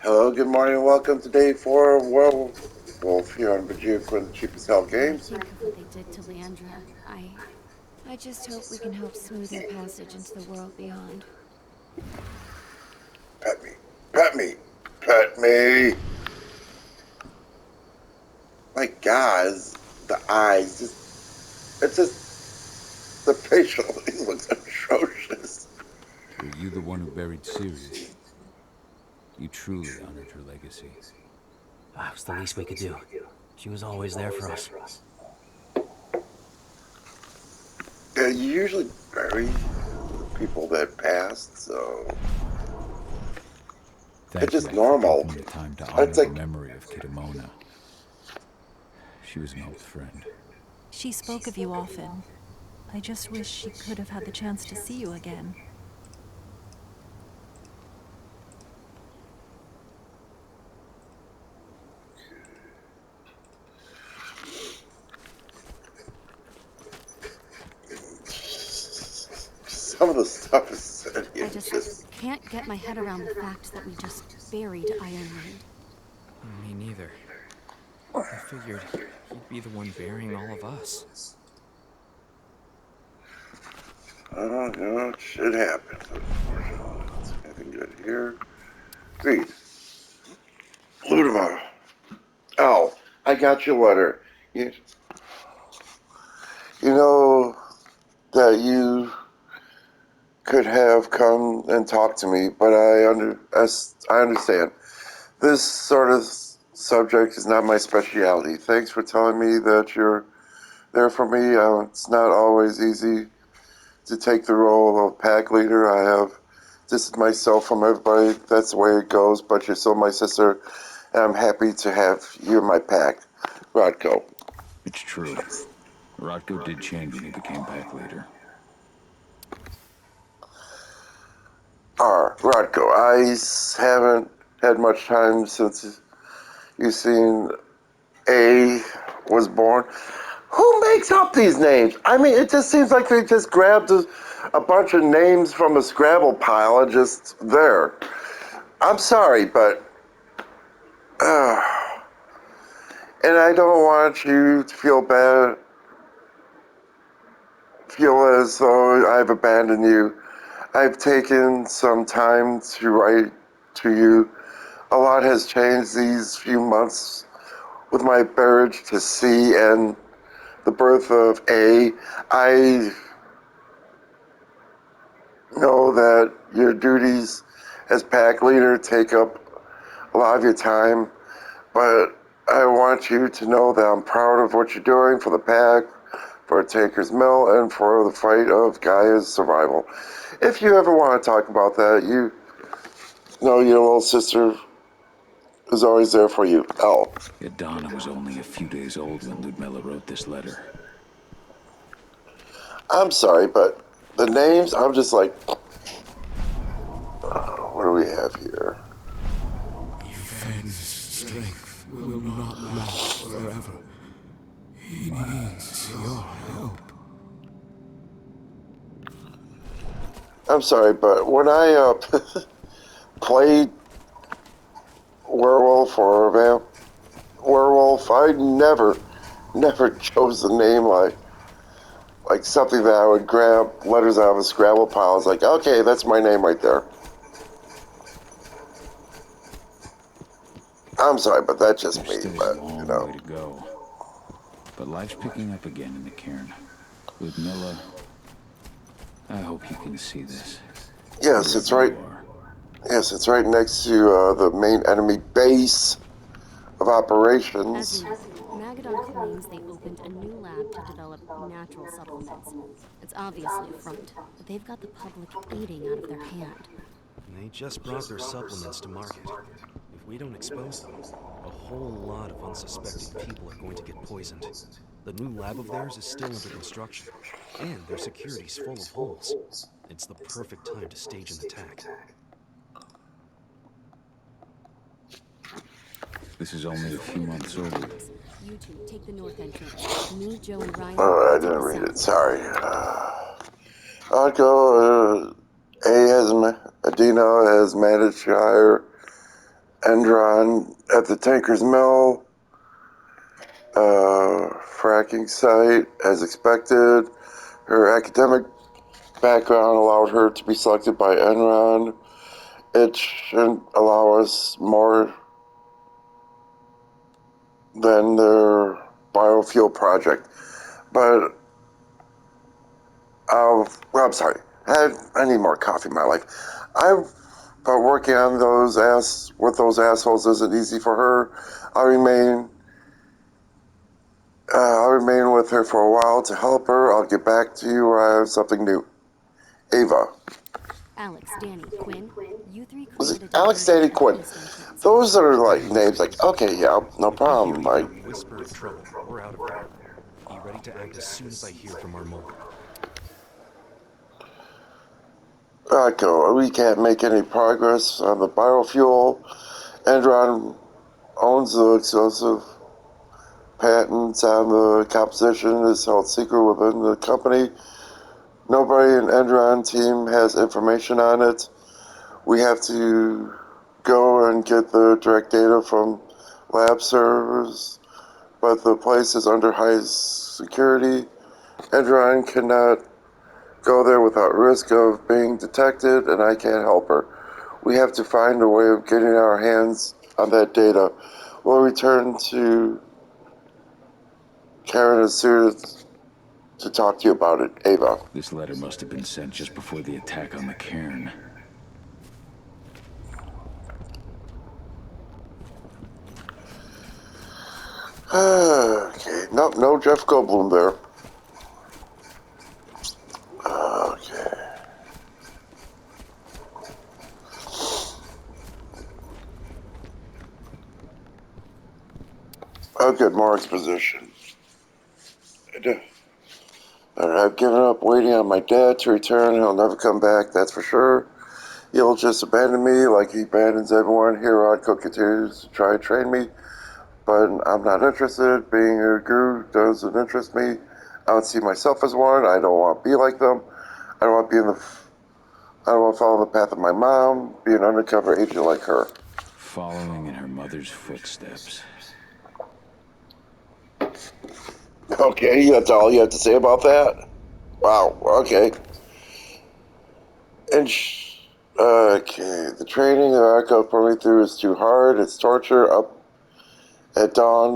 Hello, good morning, and welcome to day 4 of Werewolf here on Vegeta Quinn, the cheapest hell When I games. think of what they did to Leandra, I just hope we can help smooth her passage into the world beyond. Pet me, pet me, pet me. My God, the eyes, it's just, the facial, it looks atrocious. Were you the one who buried Ceres? You truly honored her legacy. It was the least we could do. She was always there for us. Yeah, you usually bury people that passed, so it's Thank you just for normal. taking the time to honor It's the like, memory of Kitamona. She was an old friend. She spoke of you often. I just wish she could have had the chance to see you again. some of the stuff is said here, I just can't get my head around the fact that we just buried Ironwind. Me neither. I figured he'd be the one burying all of us. Shit happens, unfortunately. Anything good here? Read. Ludima. Oh, I got your letter. You know that you could have come and talked to me, but I understand. This sort of subject is not my specialty. Thanks for telling me that you're there for me. It's not always easy to take the role of pack leader. I have distanced myself from everybody. That's the way it goes, but you're still my sister, and I'm happy to have you in my pack. Rodko. It's true. Rotko did change when he became pack leader. Rodko, I haven't had much time since you seen A was born. Who makes up these names? I mean, it just seems like they just grabbed a bunch of names from a Scrabble pile and just there. I'm sorry, but and I don't want you to feel as though I've abandoned you. I've taken some time to write to you. A lot has changed these few months with my marriage to C and the birth of A. I know that your duties as pack leader take up a lot of your time, but I want you to know that I'm proud of what you're doing for the pack, for Taker's Mill, and for the fight of Gaia's survival. If you ever want to talk about that, you know your little sister is always there for you. L. Adana was only a few days old when Ludmilla wrote this letter. I'm sorry, but the names, I'm just like, what do we have here? Yvonne's strength will not last forever. He needs your help. I'm sorry, but when I played Werewolf or Werewolf, I never chose a name like something that I would grab letters out of a Scrabble pile. It's like, okay, that's my name right there. I'm sorry, but that's just There's me, still a but, long way to go. But life's picking up again in the cairn. Ludmilla, I hope you can see this. Yes, it's Wherever right. you are. Yes, it's right next to the main enemy base of As operations. you know, Magadon claims they opened a new lab to develop natural supplements. It's obviously a front, but they've got the public eating out of their hand. They just brought their supplements to market. If we don't expose them, a whole lot of unsuspecting people are going to get poisoned. The new lab of theirs is still under construction, and their security's full of holes. It's the perfect time to stage an attack. This is only a few months old. You two take the north entrance. Me, Joe, and Ryan I will take didn't the read it. south. Sorry. I'll go. A has Adina has managed to hire Endron at the Tanker's Mill fracking site as expected. Her academic background allowed her to be selected by Enron. It shouldn't allow us more than their biofuel project. But, well, I'm sorry. I need more coffee in my life. But working on with those assholes isn't easy for her. I'll remain with her for a while to help her. I'll get back to you when I have something new. Ava. Alex, Danny, Quinn, you three Was it created a Alex, diversion Danny, at the Quinn? East Entrance. Those are like Danny, names Mr. like, Wilson. okay, yeah, no If we hear problem. even a whisper of trouble, we're out of there. Be ready to act as soon as I hear from our mole. We can't make any progress on the biofuel. Enron owns the exclusive patents on the composition is held secret within the company. Nobody in Enron team has information on it. We have to go and get the direct data from lab servers, but the place is under high security. Enron cannot go there without risk of being detected, and I can't help her. We have to find a way of getting our hands on that data. We'll return to Karen as soon as to talk to you about it, Ava. This letter must have been sent just before the attack on the cairn. Okay, nope, no Jeff Goldblum there. Okay. Oh, good, more exposition. I've given up waiting on my dad to return. He'll never come back, that's for sure. He'll just abandon me like he abandons everyone. Here, Rodko continues to try to train me, but I'm not interested. Being a guru doesn't interest me. I don't see myself as one. I don't want to be like them. I don't want to follow the path of my mom, be an undercover agent like her. Following in her mother's footsteps. Okay, that's all you have to say about that? Wow, okay. Okay, the training that Arco put me through is too hard. It's torture. Up at dawn,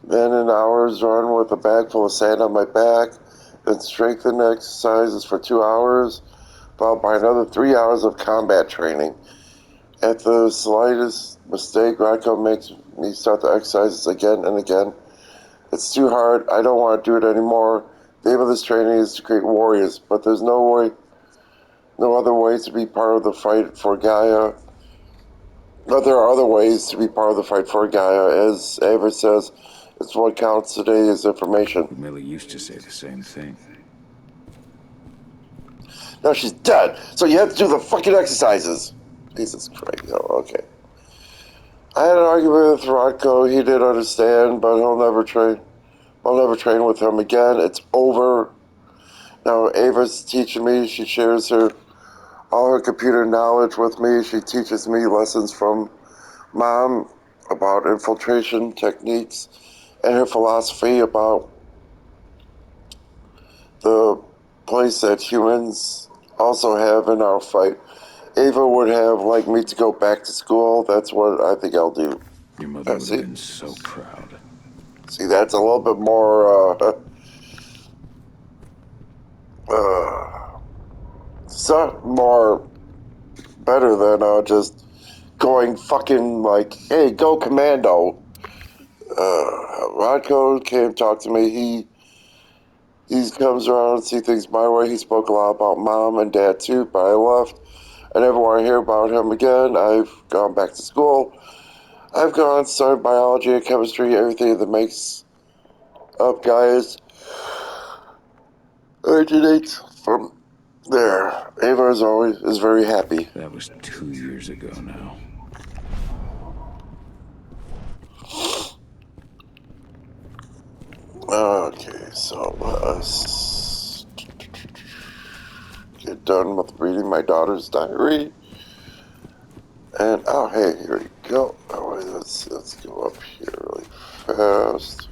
then an hour's run with a bag full of sand on my back, then strengthening exercises for 2 hours, followed by another 3 hours of combat training. At the slightest mistake, Radko makes me start the exercises again and again. It's too hard. I don't want to do it anymore. The aim of this training is to create warriors, but there's no other way to be part of the fight for Gaia. But there are other ways to be part of the fight for Gaia. As Ava says, it's what counts today is information. Millie used to say the same thing. Now she's dead, so you have to do the fucking exercises. Jesus Christ. Oh, okay. I had an argument with Rodko. He did understand, but I'll never train with him again. It's over. Now Ava's teaching me. She shares all her computer knowledge with me. She teaches me lessons from Mom about infiltration techniques and her philosophy about the place that humans also have in our fight. Ava would have liked me to go back to school. That's what I think I'll do. Your mother would See? have been so proud. See, that's a little bit more, something more better than just going fucking like, hey, go commando. Rodko came talk to me. He comes around and see things my way. He spoke a lot about Mom and Dad too, but I left. I never want to hear about him again. I've gone back to school. I've gone, studied biology and chemistry, everything that makes up Gaia's originates from there. Ava is very happy. That was 2 years ago now. Okay, so let's get done with reading my daughter's diary. And oh, hey, here we go. Oh, wait, let's go up here really fast.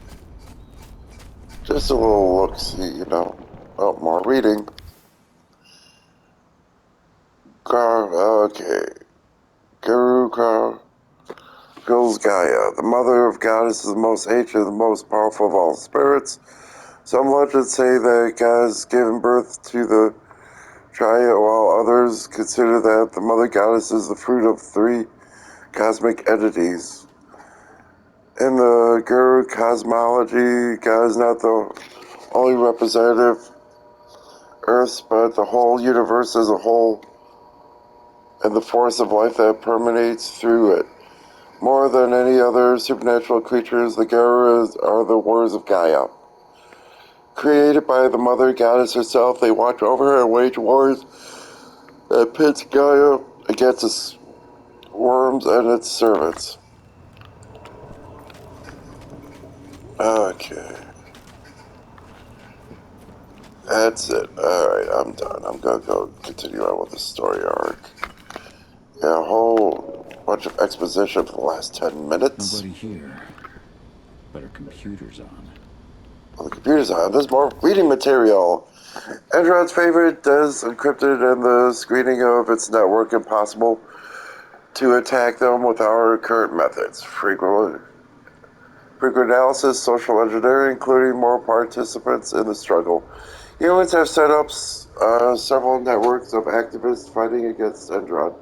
Just a little look-see, you know. Oh, more reading. Okay. Guru Girls Gaia, the mother of goddesses, the most ancient, the most powerful of all spirits. Some legends say that God has given birth to the Jaya, while others consider that the mother goddess is the fruit of three cosmic entities. In the Guru cosmology, God is not the only representative Earth, but the whole universe as a whole, and the force of life that permeates through it. More than any other supernatural creatures, the Gurus are the warriors of Gaia. Created by the mother goddess herself, they watch over her and wage wars that pits Gaia against its worms and its servants. Okay. That's it. Alright, I'm done. I'm gonna go continue on with the story arc. Yeah, a whole bunch of exposition for the last 10 minutes. Nobody here. But our computer's on. Well, the computer's on. There's more reading material. Andron's favorite is encrypted in the screening of its network impossible to attack them with our current methods. Frequent analysis, social engineering, including more participants in the struggle. Humans have set up several networks of activists fighting against Endron.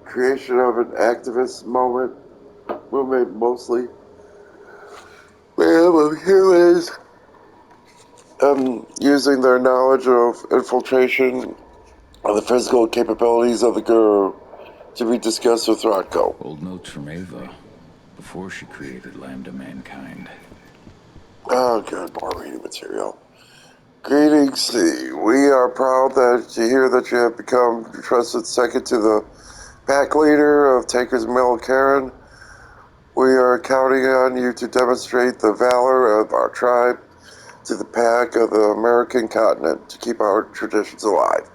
Creation of an activist movement mostly made up of humans using their knowledge of infiltration of the physical capabilities of the Guru to be discussed with Rodko. Old notes from Ava, before she created Lambda Mankind. Oh, good, more reading material. Greetings, C. We are proud to hear that you have become trusted second to the pack leader of Taker's Mill, Karen. We are counting on you to demonstrate the valor of our tribe to the pack of the American continent to keep our traditions alive.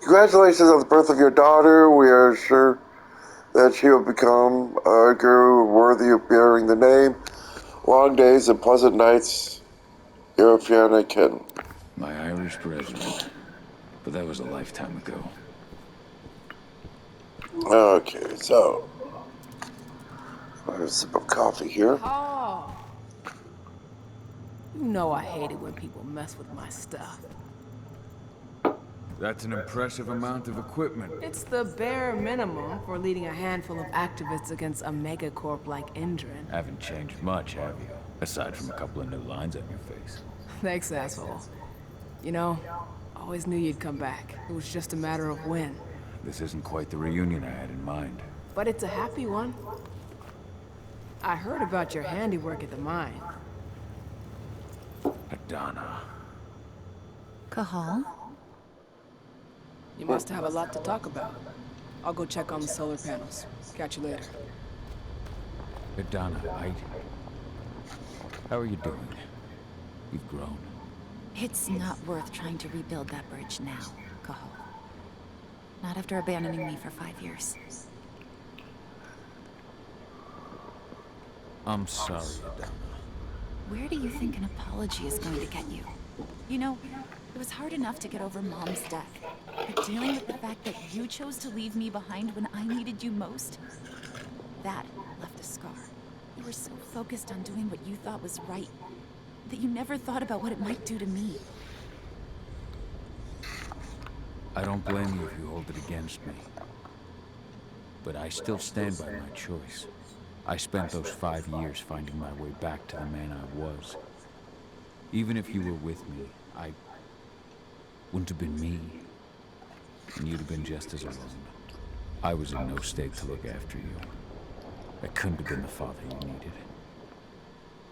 Congratulations on the birth of your daughter. We are sure that she will become a guru worthy of bearing the name. Long days and pleasant nights, Europeana Kin. My Irish brethren. But that was a lifetime ago. Okay, so I'll have a sip of coffee here. Oh. You know I hate it when people mess with my stuff. That's an impressive amount of equipment. It's the bare minimum for leading a handful of activists against a megacorp like Endron. Haven't changed much, have you? Aside from a couple of new lines on your face. Thanks, asshole. You know, always knew you'd come back. It was just a matter of when. This isn't quite the reunion I had in mind. But it's a happy one. I heard about your handiwork at the mine. Adana. Cahal? You must have a lot to talk about. I'll go check on the solar panels. Catch you later. Adana, how are you doing? You've grown. It's not worth trying to rebuild that bridge now, Cahal. Not after abandoning me for 5 years. I'm sorry, Adana. Where do you think an apology is going to get you? You know, it was hard enough to get over Mom's death. But dealing with the fact that you chose to leave me behind when I needed you most, that left a scar. You were so focused on doing what you thought was right, that you never thought about what it might do to me. I don't blame you if you hold it against me. But I still stand by my choice. I spent those 5 years finding my way back to the man I was. Even if you were with me, I wouldn't have been me. And you'd have been just as alone. I was in no state to look after you. I couldn't have been the father you needed.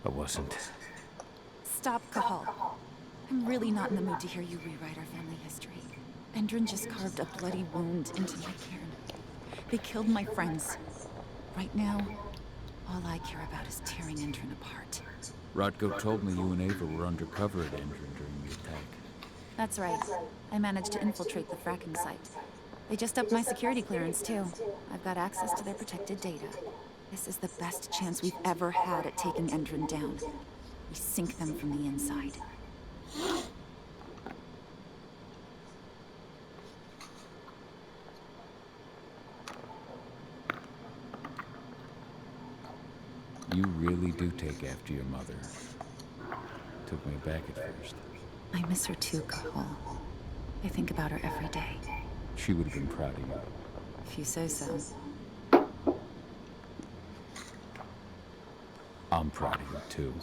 I wasn't. Stop, Cahal. I'm really not in the mood to hear you rewrite our family history. Endron just carved a bloody wound into my cairn. They killed my friends. Right now, all I care about is tearing Endron apart. Rodko told me you and Ava were undercover at Endron during the attack. That's right. I managed to infiltrate the fracking site. They just upped my security clearance, too. I've got access to their protected data. This is the best chance we've ever had at taking Endron down. We sink them from the inside. You really do take after your mother. Took me back at first. I miss her too, Cole. I think about her every day. She would have been proud of you. If you say so. I'm proud of you, too.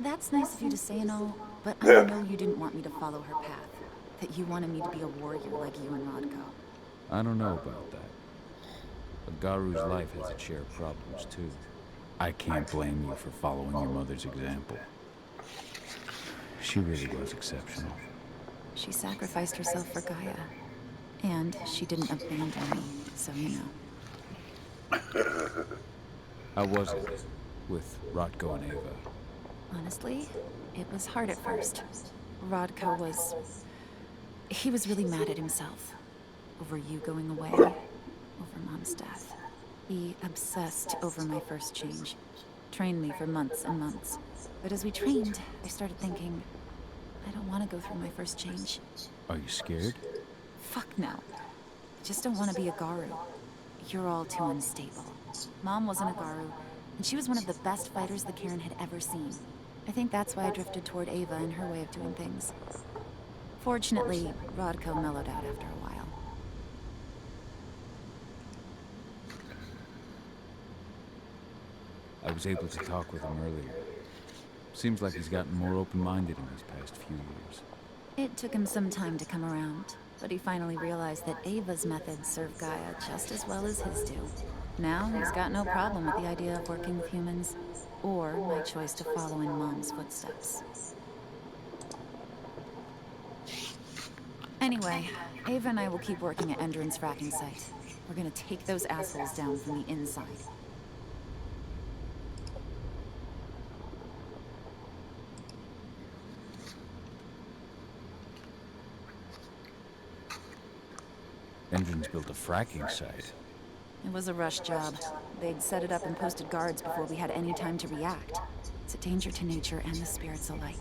That's nice of you to say and all, but I know you didn't want me to follow her path. That you wanted me to be a warrior like you and Rodko. I don't know about that. But Garu's life has its share of problems, too. I can't blame you for following your mother's example. She really was exceptional. She sacrificed herself for Gaia. And she didn't abandon me, so you know. How was it with Rodko and Ava? Honestly, it was hard at first. Rodko was... He was really mad at himself. Over you going away. Over Mom's death. He obsessed over my first change. Trained me for months and months. But as we trained, I started thinking, I don't want to go through my first change. Are you scared? Fuck no. I just don't want to be a Garu. You're all too unstable. Mom wasn't a Garu, and she was one of the best fighters the Cairn had ever seen. I think that's why I drifted toward Ava and her way of doing things. Fortunately, Rodko mellowed out after a while. I was able to talk with him earlier. Seems like he's gotten more open-minded in these past few years. It took him some time to come around, but he finally realized that Ava's methods serve Gaia just as well as his do. Now he's got no problem with the idea of working with humans, or my choice to follow in Mom's footsteps. Anyway, Ava and I will keep working at Endron's fracking site. We're gonna take those assholes down from the inside. Endron's built a fracking site. It was a rush job. They'd set it up and posted guards before we had any time to react. It's a danger to nature and the spirits alike.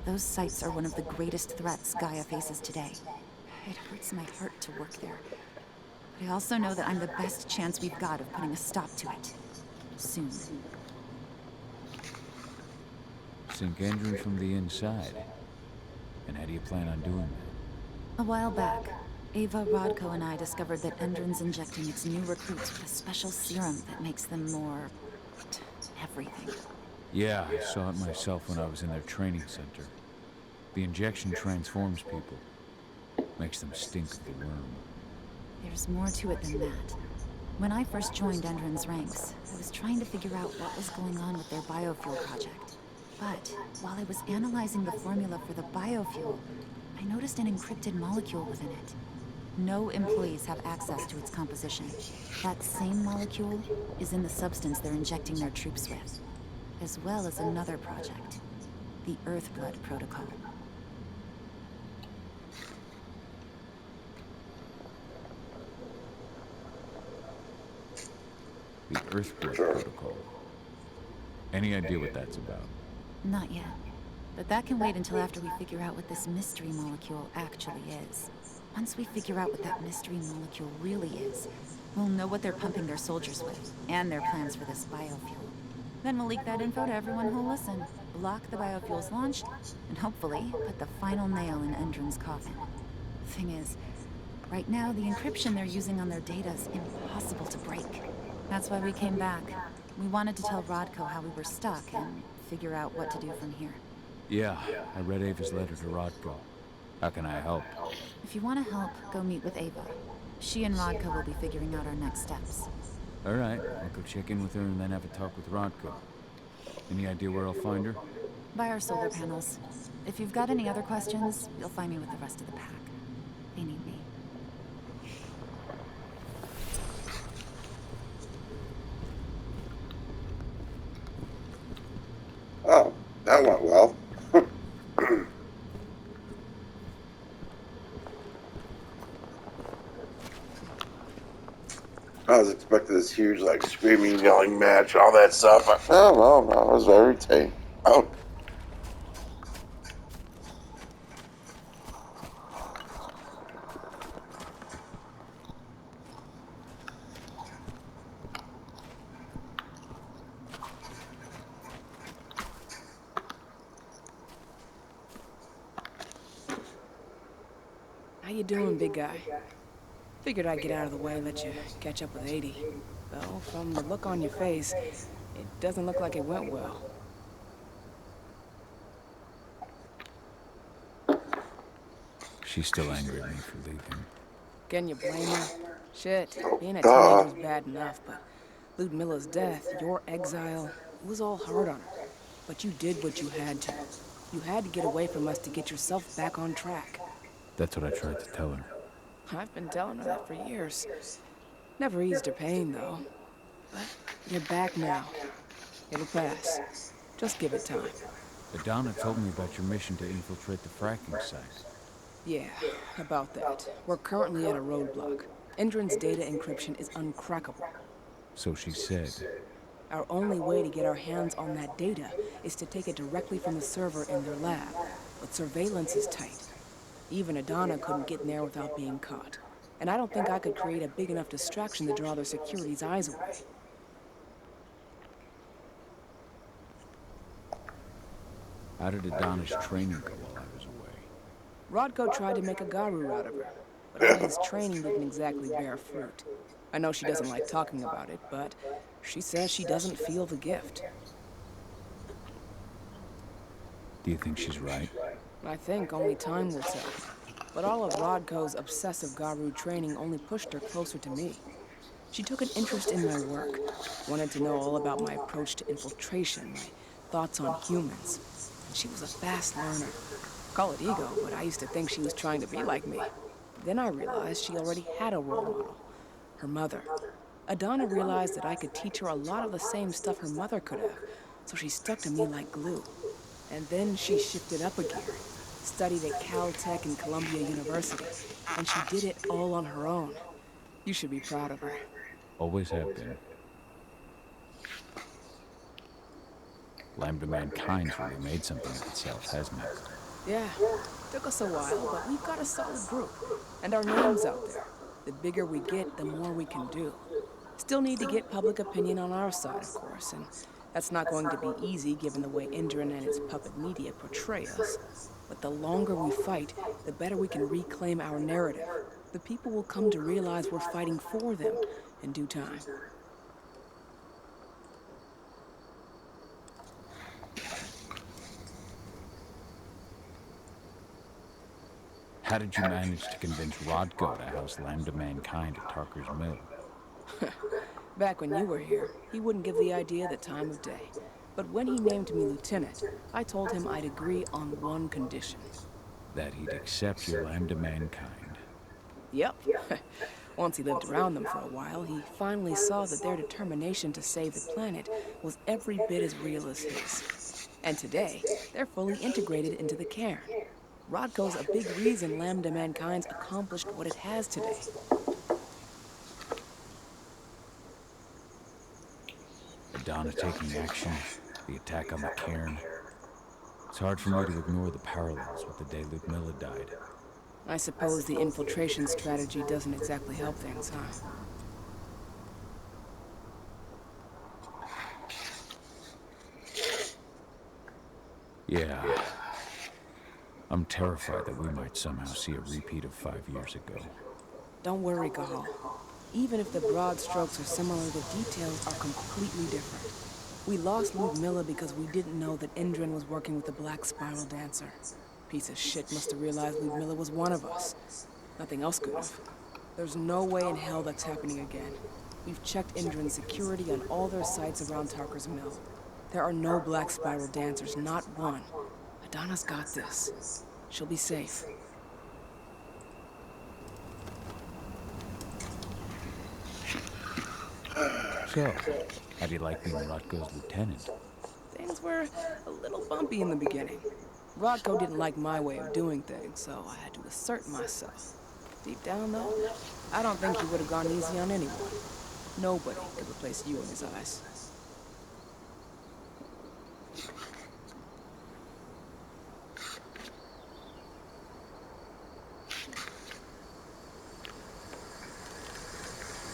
Those sites are one of the greatest threats Gaia faces today. It hurts my heart to work there. But I also know that I'm the best chance we've got of putting a stop to it. Soon. Sink Endron from the inside. And how do you plan on doing that? A while back, Ava, Rodko, and I discovered that Endron's injecting its new recruits with a special serum that makes them more... everything. Yeah, I saw it myself when I was in their training center. The injection transforms people. Makes them stink of the worm. There's more to it than that. When I first joined Endron's ranks, I was trying to figure out what was going on with their biofuel project. But while I was analyzing the formula for the biofuel, I noticed an encrypted molecule within it. No employees have access to its composition. That same molecule is in the substance they're injecting their troops with, as well as another project, the Earthblood Protocol. The Earthblood Protocol. Any idea what that's about? Not yet. But that can wait until after we figure out what this mystery molecule actually is. Once we figure out what that mystery molecule really is, we'll know what they're pumping their soldiers with, and their plans for this biofuel. Then we'll leak that info to everyone who'll listen, block the biofuel's launch, and hopefully put the final nail in Endron's coffin. Thing is, right now the encryption they're using on their data is impossible to break. That's why we came back. We wanted to tell Rodko how we were stuck and figure out what to do from here. Yeah, I read Ava's letter to Rodko. How can I help? If you want to help, go meet with Ava. She and Rodko will be figuring out our next steps. All right, I'll go check in with her and then have a talk with Rodko. Any idea where I'll find her? By our solar panels. If you've got any other questions, you'll find me with the rest of the pack. They need me. Oh, that went well. I was expecting this huge, like, screaming, yelling match, all that stuff. No, I was very tame. Oh. How you doing, big guy? Figured I'd get out of the way and let you catch up with 80. Though, from the look on your face, it doesn't look like it went well. She's still angry at me for leaving. Can you blame her? Shit, being a Duh. teenager's bad enough, but Ludmilla's death, your exile, it was all hard on her. But you did what you had to. You had to get away from us to get yourself back on track. That's what I tried to tell her. I've been telling her that for years. Never eased her pain, though. But you're back now. It'll pass. Just give it time. Adana told me about your mission to infiltrate the fracking site. Yeah, about that. We're currently at a roadblock. Endron's data encryption is uncrackable. So she said. Our only way to get our hands on that data is to take it directly from the server in their lab. But surveillance is tight. Even Adana couldn't get in there without being caught. And I don't think I could create a big enough distraction to draw their security's eyes away. How did Adana's training go while I was away? Rodko tried to make a Garu out of her, but all his training didn't exactly bear fruit. I know she doesn't like talking about it, but she says she doesn't feel the gift. Do you think she's right? I think only time will tell. But all of Rodko's obsessive Garu training only pushed her closer to me. She took an interest in my work, wanted to know all about my approach to infiltration, my thoughts on humans. And she was a fast learner. Call it ego, but I used to think she was trying to be like me. Then I realized she already had a role model, her mother. Adana realized that I could teach her a lot of the same stuff her mother could have, so she stuck to me like glue. And then she shifted up a gear, studied at Caltech and Columbia University, and she did it all on her own. You should be proud of her. Always have been. Lambda Mankind's really made something of itself, hasn't it? Yeah, took us a while, but we've got a solid group. And our name's out there. The bigger we get, the more we can do. Still need to get public opinion on our side, of course, and that's not going to be easy given the way Endron and its puppet media portray us. But the longer we fight, the better we can reclaim our narrative. The people will come to realize we're fighting for them in due time. How did you manage to convince Rodko to house Lambda Mankind at Tarker's Mill? Back when you were here, he wouldn't give the idea the time of day. But when he named me lieutenant, I told him I'd agree on one condition. That he'd accept your Lambda Mankind. Yep. Once he lived around them for a while, he finally saw that their determination to save the planet was every bit as real as his. And today, they're fully integrated into the cairn. Rodko's a big reason Lambda Mankind's accomplished what it has today. Adana taking action, the attack on the cairn. It's hard for me to ignore the parallels with the day Ludmilla died. I suppose the infiltration strategy doesn't exactly help things, huh? Yeah. I'm terrified that we might somehow see a repeat of 5 years ago. Don't worry, Cahal. Even if the broad strokes are similar, the details are completely different. We lost Ludmilla because we didn't know that Endron was working with the Black Spiral Dancer. Piece of shit must have realized Ludmilla was one of us. Nothing else could have. There's no way in hell that's happening again. We've checked Endron's security on all their sites around Tarker's Mill. There are no Black Spiral Dancers, not one. Adana's got this. She'll be safe. So, how do you like being Rodko's lieutenant? Things were a little bumpy in the beginning. Rodko didn't like my way of doing things, so I had to assert myself. Deep down, though, I don't think he would have gone easy on anyone. Nobody could replace you in his eyes.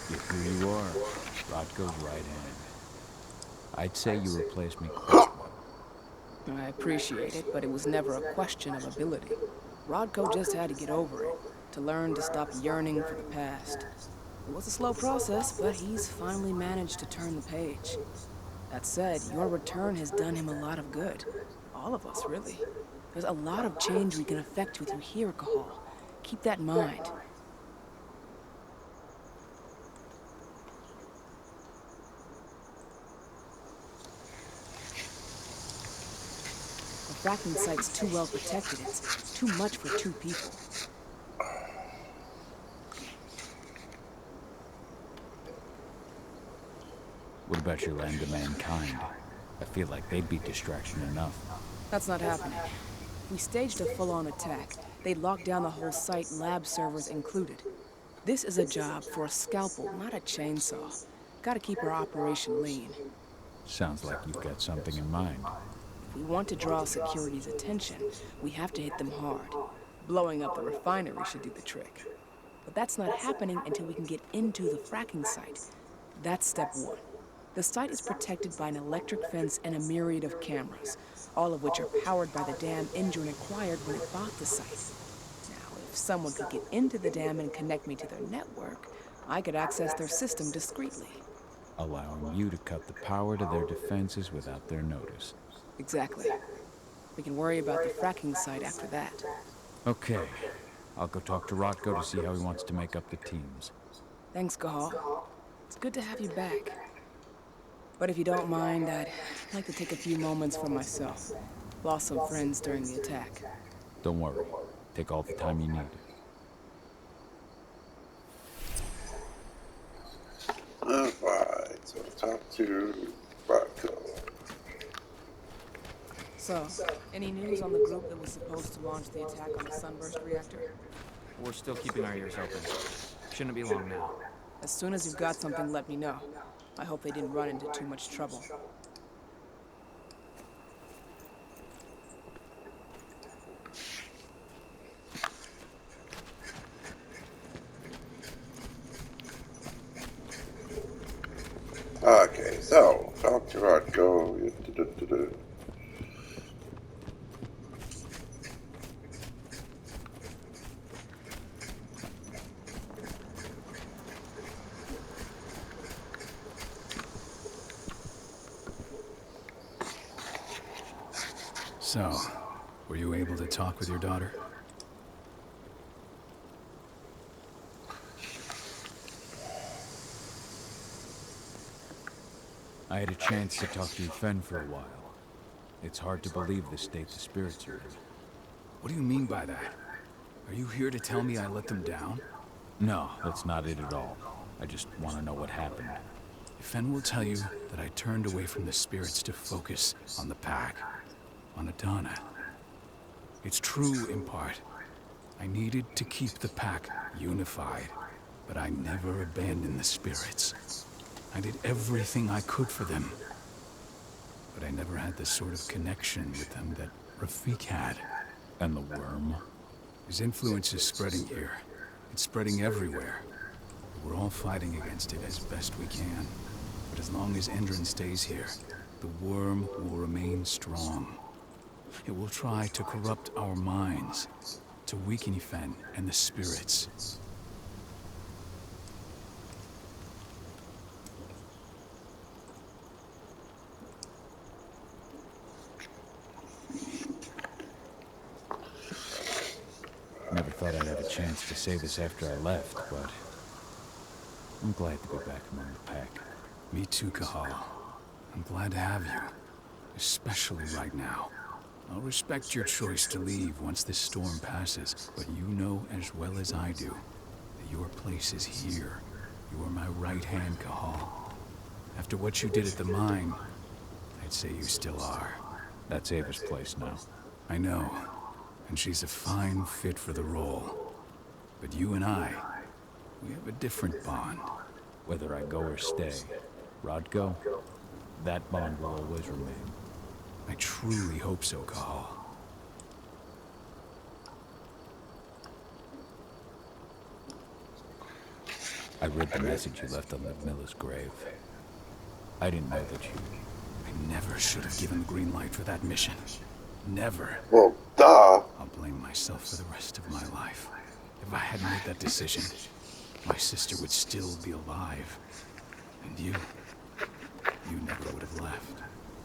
Yet here you are, Rotko's right hand. I'd say you replaced me quite well. I appreciate it, but it was never a question of ability. Rodko just had to get over it, to learn to stop yearning for the past. It was a slow process, but he's finally managed to turn the page. That said, your return has done him a lot of good. All of us, really. There's a lot of change we can effect with you here, Cahal. Keep that in mind. The fracking site's too well protected. It's too much for 2 people. What about your land of mankind? I feel like they'd be distraction enough. That's not happening. If we staged a full-on attack, they'd lock down the whole site, lab servers included. This is a job for a scalpel, not a chainsaw. Gotta keep our operation lean. Sounds like you've got something in mind. If we want to draw security's attention, we have to hit them hard. Blowing up the refinery should do the trick. But that's not happening until we can get into the fracking site. That's step 1. The site is protected by an electric fence and a myriad of cameras, all of which are powered by the dam Indran acquired when it bought the site. Now, if someone could get into the dam and connect me to their network, I could access their system discreetly. Allowing you to cut the power to their defenses without their notice. Exactly. We can worry about the fracking site after that. Okay. I'll go talk to Rotko to see how he wants to make up the teams. Thanks, Cahal. It's good to have you back. But if you don't mind, I'd like to take a few moments for myself. Lost some friends during the attack. Don't worry. Take all the time you need. Alright, so talk to Rotko. So, any news on the group that was supposed to launch the attack on the Sunburst reactor? We're still keeping our ears open. Shouldn't be long now. As soon as you've got something, let me know. I hope they didn't run into too much trouble. Okay, so talk to Rotko. So, were you able to talk with your daughter? I had a chance to talk to Fen for a while. It's hard to believe the state the spirits are in. What do you mean by that? Are you here to tell me I let them down? No, that's not it at all. I just want to know what happened. Fen will tell you that I turned away from the spirits to focus on the pack, on Adana. It's true in part. I needed to keep the pack unified, but I never abandoned the spirits. I did everything I could for them, but I never had the sort of connection with them that Rafik had. And the worm? His influence is spreading here. It's spreading everywhere. We're all fighting against it as best we can. But as long as Indran stays here, the worm will remain strong. It will try to corrupt our minds, to weaken Fen and the spirits. Never thought I'd have a chance to say this after I left, but I'm glad to be back among the pack. Me too, Cahal. I'm glad to have you, especially right now. I'll respect your choice to leave once this storm passes, but you know as well as I do that your place is here. You are my right hand, Cahal. After what you did at the mine, I'd say you still are. That's Ava's place now. I know, and she's a fine fit for the role. But you and I, we have a different bond. Whether I go or stay, Rodko, that bond will always remain. I truly hope so, Cahal. I read the message you left on Ludmilla's grave. I didn't know that you... I never should have given the green light for that mission. Never. Well, duh. I'll blame myself for the rest of my life. If I hadn't made that decision, my sister would still be alive. And you never would have left.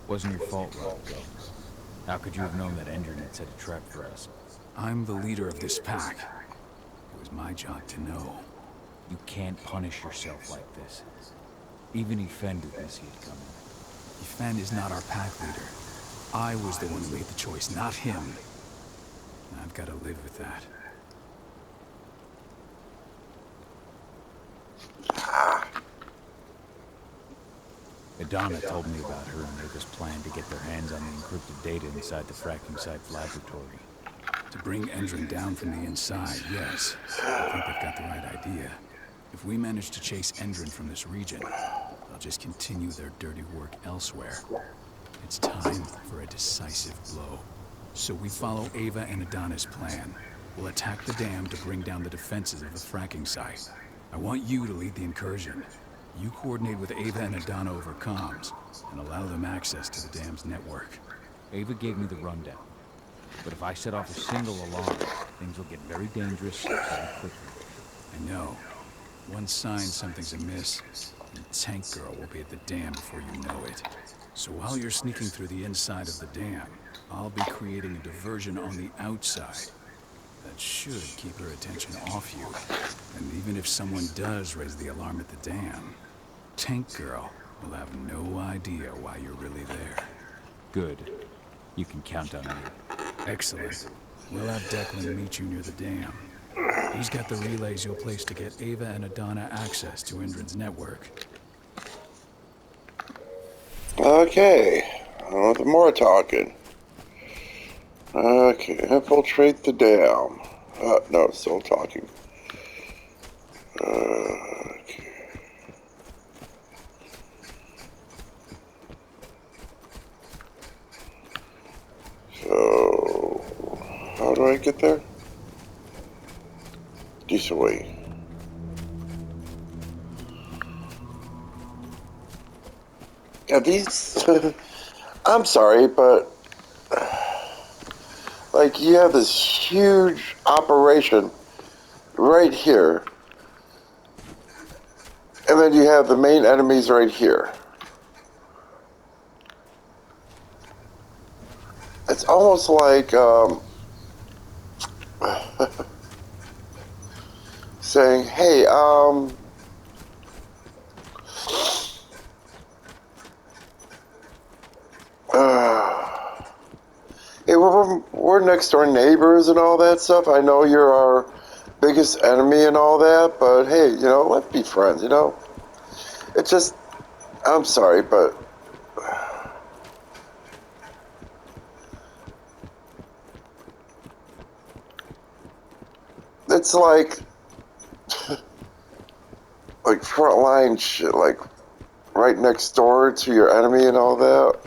Wasn't your fault, Rodko. How could you have known that Endron had set a trap for us? I'm the leader of this pack. It was my job to know. You can't punish yourself like this. Even Efen didn't see it coming. Efen is not our pack leader. I was the one who made the choice, not him. And I've got to live with that. Adana told me about her and Ava's plan to get their hands on the encrypted data inside the fracking site's laboratory. To bring Endron down from the inside, yes. I think they've got the right idea. If we manage to chase Endron from this region, they'll just continue their dirty work elsewhere. It's time for a decisive blow. So we follow Ava and Adana's plan. We'll attack the dam to bring down the defenses of the fracking site. I want you to lead the incursion. You coordinate with Ava and Adana over comms, and allow them access to the dam's network. Ava gave me the rundown. But if I set off a single alarm, things will get very dangerous very quickly. I know. One sign something's amiss, and Tank Girl will be at the dam before you know it. So while you're sneaking through the inside of the dam, I'll be creating a diversion on the outside. That should keep her attention off you. And even if someone does raise the alarm at the dam, Tank Girl will have no idea why you're really there. Good. You can count on me. Excellent. We'll have Declan meet you near the dam. He's got the relays you'll place to get Ava and Adana access to Endron's network. Okay. The more talking. Okay, infiltrate the dam. No, still talking. Okay. So, how do I get there? Decent way. Yeah, these... I'm sorry, but... Like, you have this huge operation right here. And then you have the main enemies right here. It's almost like, saying, hey, hey, we're next door neighbors and all that stuff. I know you're our biggest enemy and all that, but hey, you know, let's be friends, you know? It just, I'm sorry, but it's like frontline shit, like right next door to your enemy and all that.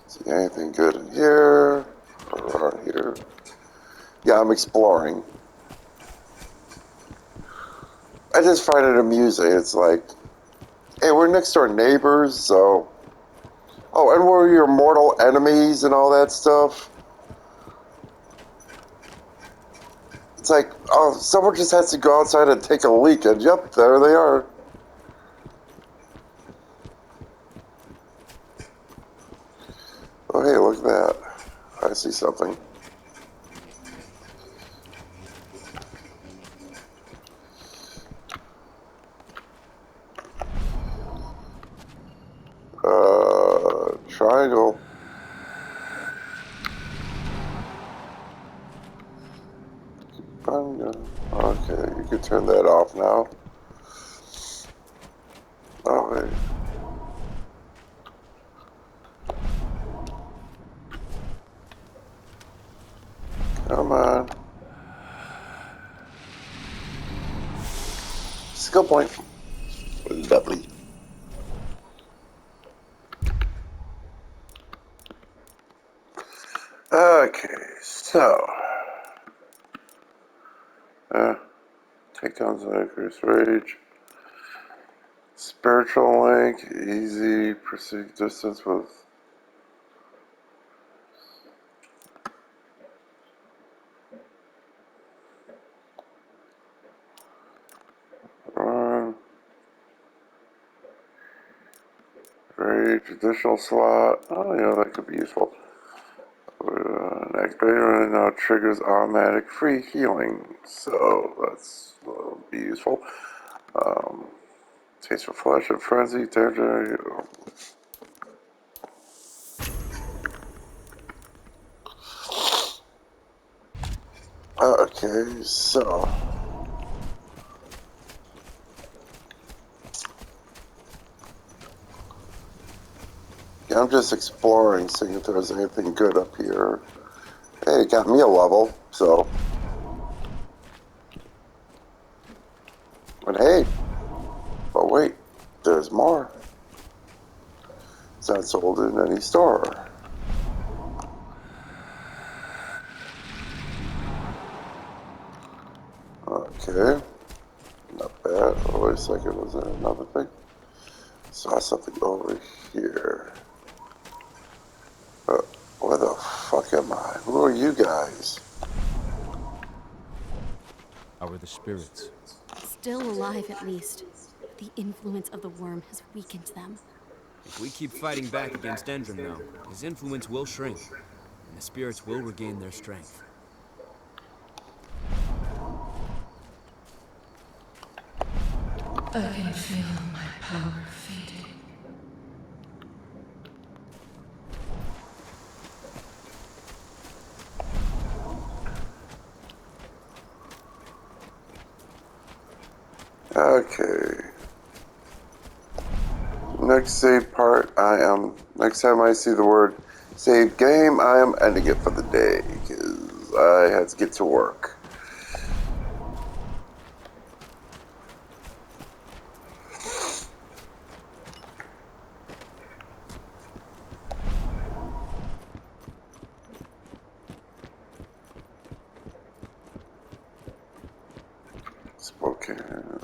See anything good in here? Or around here? Yeah, I'm exploring. I just find it amusing. It's like, hey, we're next door neighbors, so... Oh, and we're your mortal enemies and all that stuff. It's like, oh, someone just has to go outside and take a leak, and yep, there they are. Oh, hey, look at that. I see something. Triangle. Okay, you can turn that off now. Oh, wait. Come on. point. Lovely. Okay, so take down Zyker's Rage. Spiritual link, easy, proceed distance with rage, additional slot. Oh, yeah, that could be useful. Activator now triggers automatic free healing, so that'll be useful. Taste for flesh and frenzy, danger. Okay, so yeah, I'm just exploring, seeing if there's anything good up here. Hey, it got me a level, so. But hey, but wait, there's more. It's not sold in any store. Okay, not bad. Oh, wait a second, was there another thing? Saw something over here. Where the fuck am I? Who are you guys? How are the spirits? Still alive, at least. The influence of the worm has weakened them. If we keep fighting back against Endron, though, his influence will shrink, and the spirits will regain their strength. I can feel my power fading. Okay. Next save part, next time I see the word save game, I am ending it for the day, because I had to get to work. Spokane.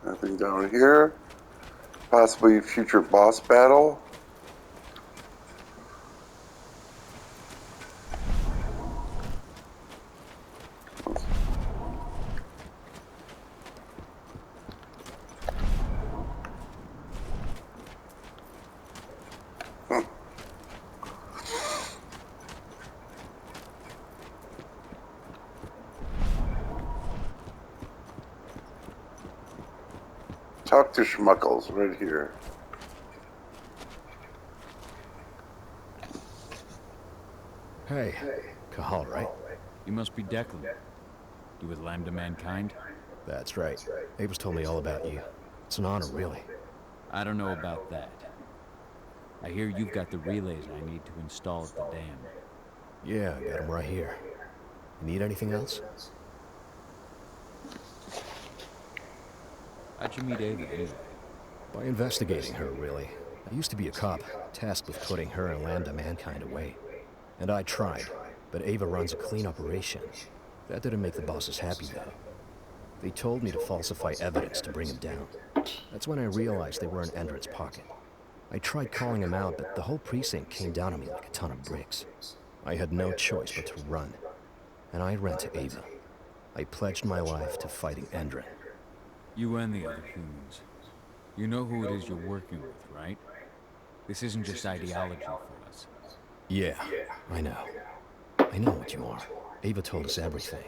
Nothing down here. Possibly future boss battle. Talk to Schmuckles right here. Hey, Cahal, right? You must be Declan. You with Lambda Mankind? That's right. Ava's told me all about you. It's an honor, really. I don't know about that. I hear you've got the relays I need to install at the dam. Yeah, I got them right here. You need anything else? How'd you meet Ava, anyway? By investigating her, really. I used to be a cop, tasked with putting her and Lambda Mankind away. And I tried, but Ava runs a clean operation. That didn't make the bosses happy, though. They told me to falsify evidence to bring him down. That's when I realized they were in Endron's pocket. I tried calling him out, but the whole precinct came down on me like a ton of bricks. I had no choice but to run. And I ran to Ava. I pledged my life to fighting Endron. You and the other humans. You know who it is you're working with, right? This isn't just ideology for us. Yeah, I know. I know what you are. Ava told us everything.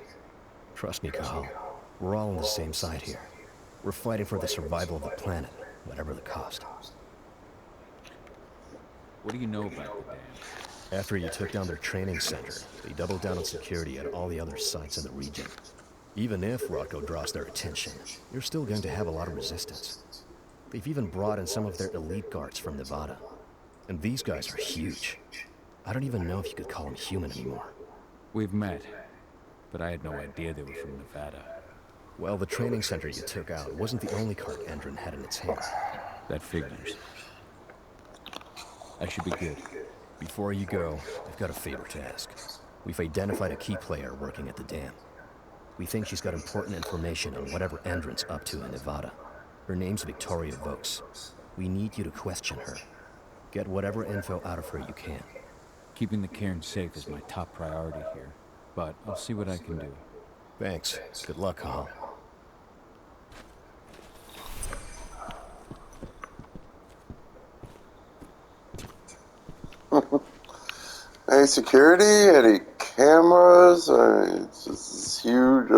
Trust me, Cahal. We're all on the same side here. We're fighting for the survival of the planet, whatever the cost. What do you know about the dam? After you took down their training center, they doubled down on security at all the other sites in the region. Even if Rocco draws their attention, you're still going to have a lot of resistance. They've even brought in some of their elite guards from Nevada. And these guys are huge. I don't even know if you could call them human anymore. We've met, but I had no idea they were from Nevada. Well, the training center you took out wasn't the only card Endron had in its hands. That figures. I should be good. Before you go, I've got a favor to ask. We've identified a key player working at the dam. We think she's got important information on whatever Endron's up to in Nevada. Her name's Victoria Vokes. We need you to question her. Get whatever info out of her you can. Keeping the cairn safe is my top priority here, but I'll see what I can do. Thanks. Good luck, Kahal. Any security? Any cameras? It's just this huge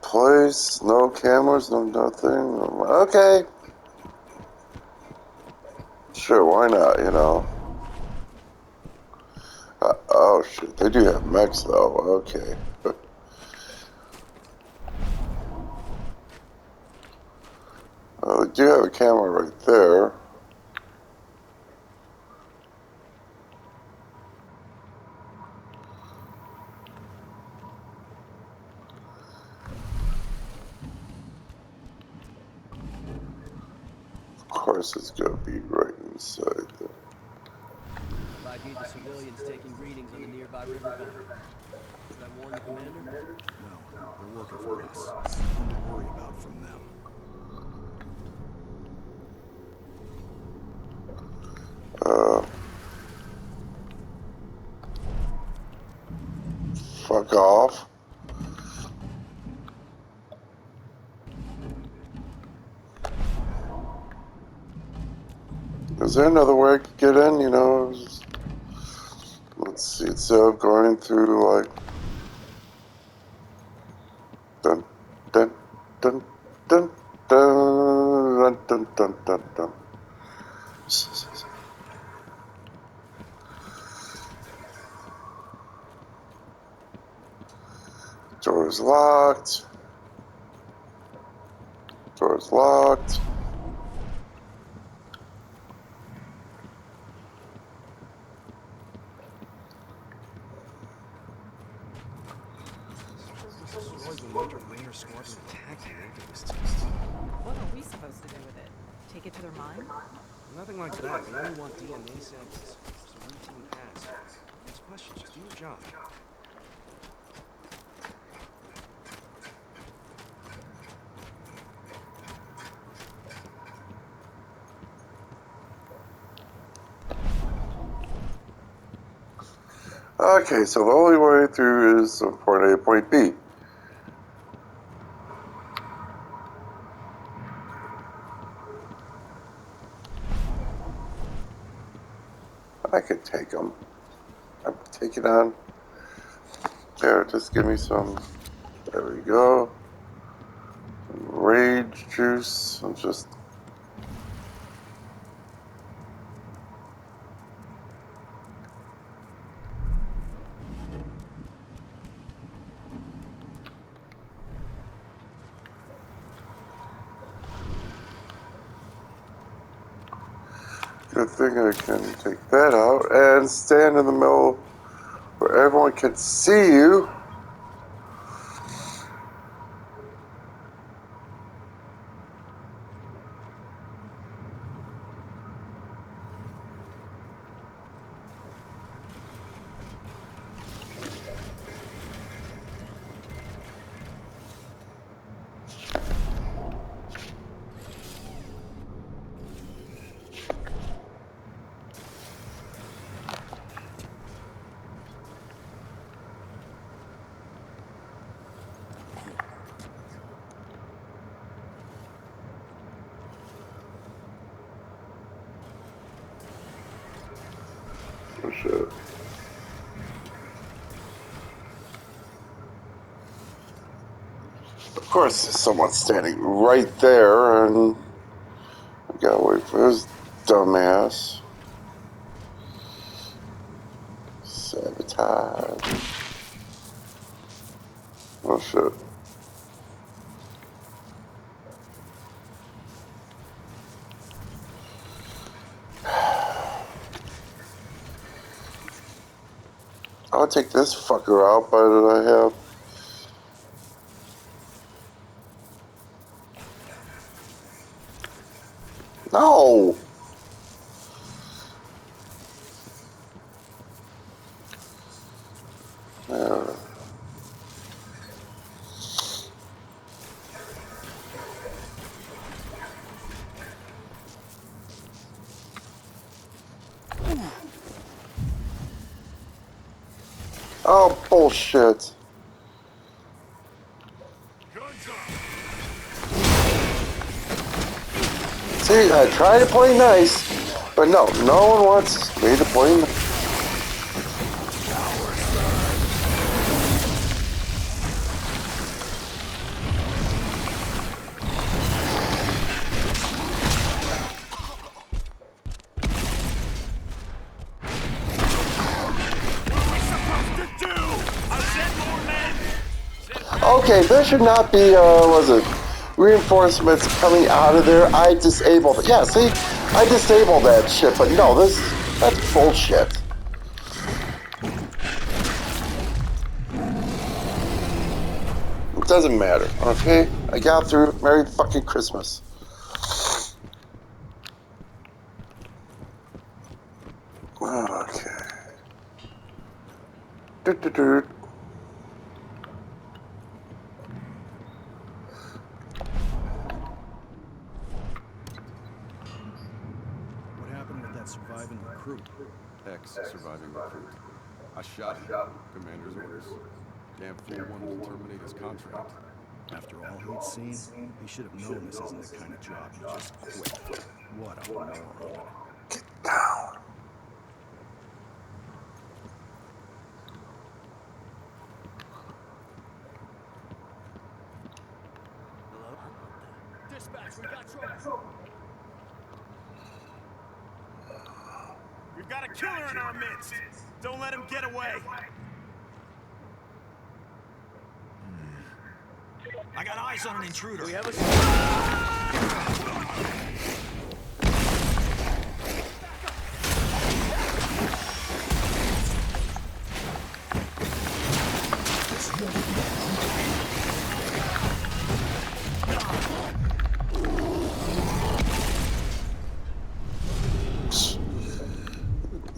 place. No cameras, no nothing. Okay. Sure, why not, you know? Oh shit, they do have mechs though. Okay. They do have a camera right there. Of course it's gonna be right inside there. I gave the civilians taking readings on the nearby riverbank. Should I warn the commander? No, they're working for us. Nothing to worry about from them. Fuck off. Is there another way I could get in, you know? Let's see, instead of going through like dun dun dun dun dun dun dun dun dun. Door's locked. Door's locked. What are we supposed to do with it? Take it to their mine? Nothing like that. They only want DNA samples. It's a routine pass. Next question, just do your job. Okay, so the only way through is from point A to point B. I could take them. I'm taking on. There, just give me some. There we go. Rage juice. I'm just. Good thing I can take that out and stand in the middle where everyone can see you. Oh shit. Of course, there's someone standing right there, and I gotta wait for his dumbass. Sabotage. Oh shit. I'll take this fucker out, but I have... No! Oh, bullshit. See, I try to play nice, but no one wants me to play nice. Okay, there should not be, reinforcements coming out of there. I disabled it. Yeah, see? I disabled that shit, but no, that's bullshit. It doesn't matter, okay? I got through. Merry fucking Christmas. Okay. Do-do-do. Surviving recruit. Ex-surviving recruit. I shot him. Commander's orders. Damn fool wanted to terminate his contract. After all he'd seen, he should have known this isn't the kind of job you just quit. What a moron. Get down. Hello? Dispatch, we got trouble. We've got a killer in our midst. Don't let him get away. I got eyes on an intruder. We have a...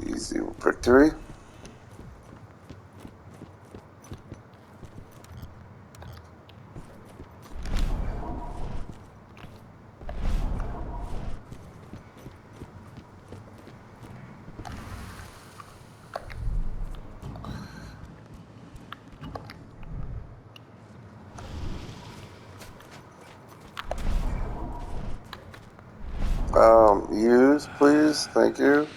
Easy victory. Use, please. Thank you.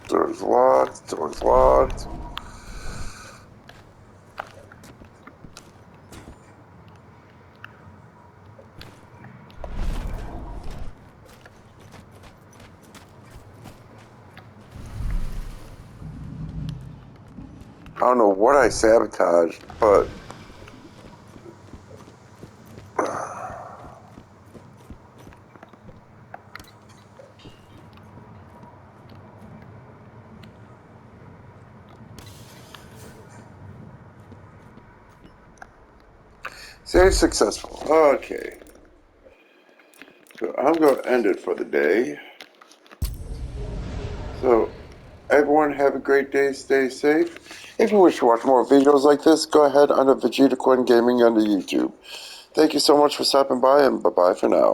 Door's locked. Door's locked. I don't know what I sabotaged, but very successful. Okay. So I'm going to end it for the day. So everyone have a great day. Stay safe. If you wish to watch more videos like this, go ahead under Vegeta Quinn Gaming under YouTube. Thank you so much for stopping by, and bye-bye for now.